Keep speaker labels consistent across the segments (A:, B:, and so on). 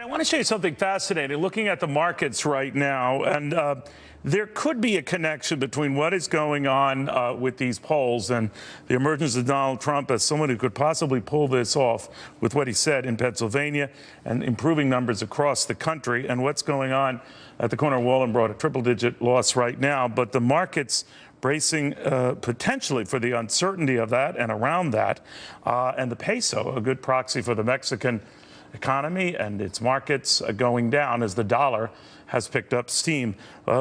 A: want to show you something fascinating. Looking at the markets right now, and there could be a connection between what is going on with these polls and the emergence of Donald Trump as someone who could possibly pull this off with what he said in Pennsylvania and improving numbers across the country, and what's going on at the corner of Wall and Broad, a triple-digit loss right now. But the markets bracing potentially for the uncertainty of that and around that, and the peso, a good proxy for the Mexican economy and its markets going down as the dollar has picked up steam.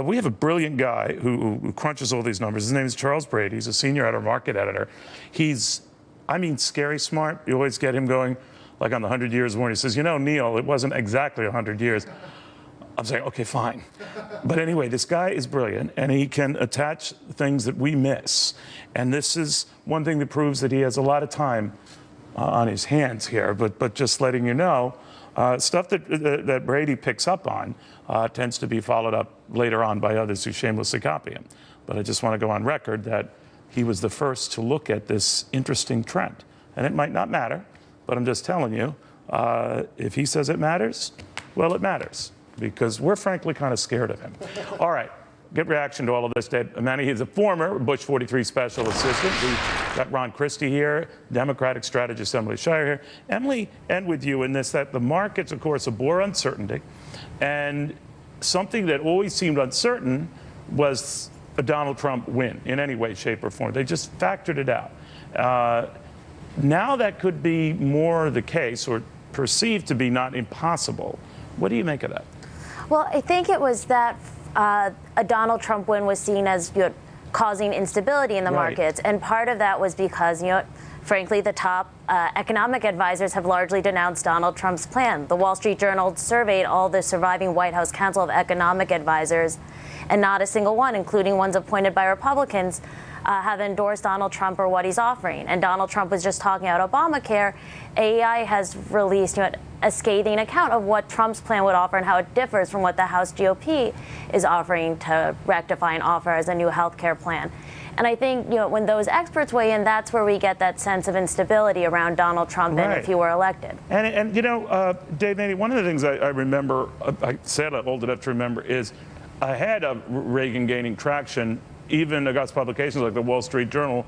A: We have a brilliant guy who crunches all these numbers. His name is Charles Brady. He's a senior editor, market editor. He's, I mean, scary smart. You always get him going like on the 100 Years War. He says, you know, Neil, it wasn't exactly 100 years. I'm saying, okay, fine. But anyway, this guy is brilliant, and he can attach things that we miss. And this is one thing that proves that he has a lot of time on his hands here. But just letting you know, stuff that Brady picks up on tends to be followed up later on by others who shamelessly copy him. But I just want to go on record that he was the first to look at this interesting trend. And it might not matter, but I'm just telling you, if he says it matters, well, it matters, because we're frankly kind of scared of him. All right, get reaction to all of this. Maney is a former Bush 43 special assistant. We've got Ron Christie here, Democratic strategist Emily Shire here. Emily, end with you in this, that the markets, of course, abhor uncertainty. And something that always seemed uncertain was a Donald Trump win in any way, shape, or form. They just factored it out. Now that could be more the case, or perceived to be not impossible. What do you make of that?
B: Well, I think it was that a Donald Trump win was seen as causing instability in the markets. And part of that was because, frankly, the top economic advisors have largely denounced Donald Trump's plan. The Wall Street Journal surveyed all the surviving White House Council of Economic Advisors, and not a single one, including ones appointed by Republicans, have endorsed Donald Trump or what he's offering. And Donald Trump was just talking about Obamacare. AEI has released a scathing account of what Trump's plan would offer and how it differs from what the House GOP is offering to rectify and offer as a new health care plan. And I think, when those experts weigh in, that's where we get that sense of instability around Donald Trump and if he were elected.
A: And Dave Maney, one of the things I remember, I said I'm old enough to remember, is ahead of Reagan gaining traction, even August publications like the Wall Street Journal,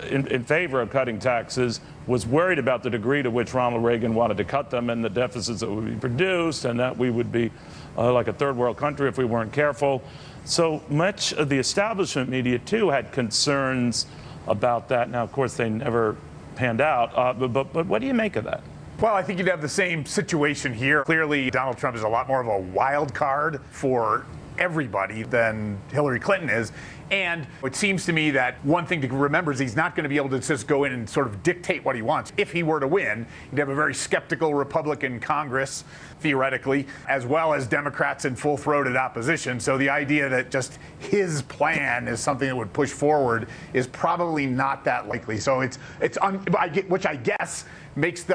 A: in favor of cutting taxes, was worried about the degree to which Ronald Reagan wanted to cut them and the deficits that would be produced, and that we would be like a third world country if we weren't careful. So much of the establishment media, too, had concerns about that. Now, of course, they never panned out. But what do you make of that?
C: Well, I think you'd have the same situation here. Clearly, Donald Trump is a lot more of a wild card for everybody than Hillary Clinton is. And it seems to me that one thing to remember is he's not going to be able to just go in and sort of dictate what he wants. If he were to win, you'd have a very skeptical Republican Congress, theoretically, as well as Democrats in full-throated opposition. So the idea that just his plan is something that would push forward is probably not that likely. So which I guess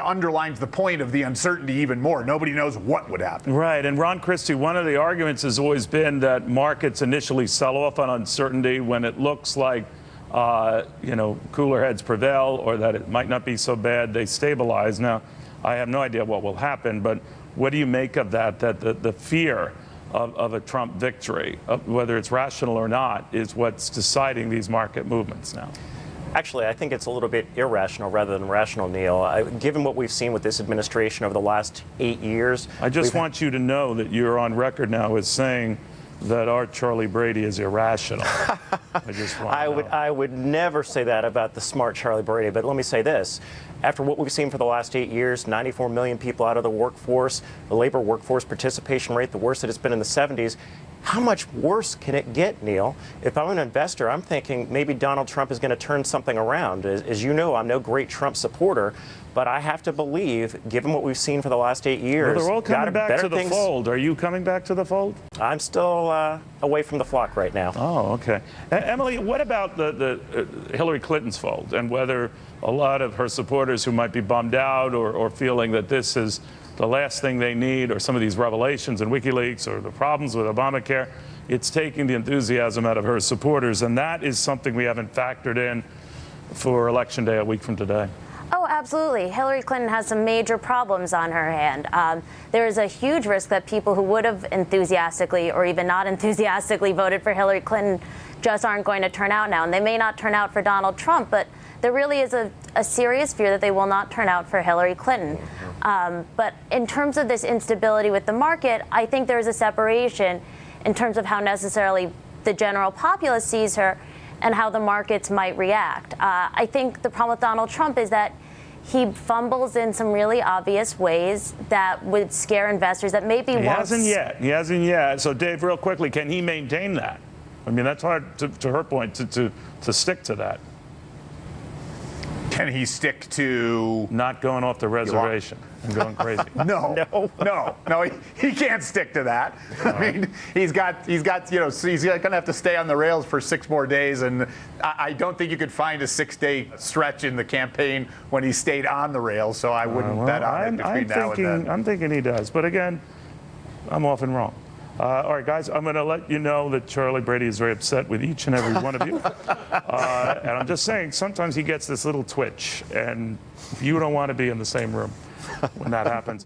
C: underlines the point of the uncertainty even more. Nobody knows what would happen.
A: Right. And Ron Christie, one of the arguments has always been that markets initially sell off on uncertainty when it looks like, cooler heads prevail, or that it might not be so bad. They stabilize. Now, I have no idea what will happen, but what do you make of that the fear of a Trump victory, whether it's rational or not, is what's deciding these market movements now?
D: Actually, I think it's a little bit irrational rather than rational, Neil. Given what we've seen with this administration over the last 8 years.
A: I just want you to know that you're on record now as saying that our Charlie Brady is irrational.
D: I would never say that about the smart Charlie Brady, but let me say this. After what we've seen for the last 8 years, 94 million people out of the workforce, the labor workforce participation rate, the worst that it's been in the 70s, how much worse can it get, Neil? If I'm an investor, I'm thinking maybe Donald Trump is going to turn something around. As you know, I'm no great Trump supporter, but I have to believe, given what we've seen for the last 8 years,
A: well, they're all coming back to the fold. Are you coming back to the fold?
D: I'm still away from the flock right now.
A: Oh, okay. Emily, what about the Hillary Clinton's fold, and whether a lot of her supporters who might be bummed out or feeling that this is the last thing they need, or some of these revelations in WikiLeaks or the problems with Obamacare, it's taking the enthusiasm out of her supporters, and that is something we haven't factored in for Election Day a week from today.
B: Oh, absolutely. Hillary Clinton has some major problems on her hand. There is a huge risk that people who would have enthusiastically or even not enthusiastically voted for Hillary Clinton just aren't going to turn out now. And they may not turn out for Donald Trump, but there really is a serious fear that they will not turn out for Hillary Clinton. But in terms of this instability with the market, I think there's a separation in terms of how necessarily the general populace sees her and how the markets might react. I think the problem with Donald Trump is that he fumbles in some really obvious ways that would scare investors that maybe
A: He hasn't yet. So, Dave, real quickly, can he maintain that? I mean, that's hard to her point to stick to that.
C: Can he stick to
A: not going off the reservation and going crazy?
C: No, he can't stick to that. I mean, he's got, he's going to have to stay on the rails for 6 more days, and I don't think you could find a 6-day stretch in the campaign when he stayed on the rails. So I wouldn't bet on it between now and then.
A: I'm thinking he does, but again, I'm often wrong. All right, guys, I'm going to let you know that Charlie Brady is very upset with each and every one of you. And I'm just saying, sometimes he gets this little twitch, and you don't want to be in the same room when that happens.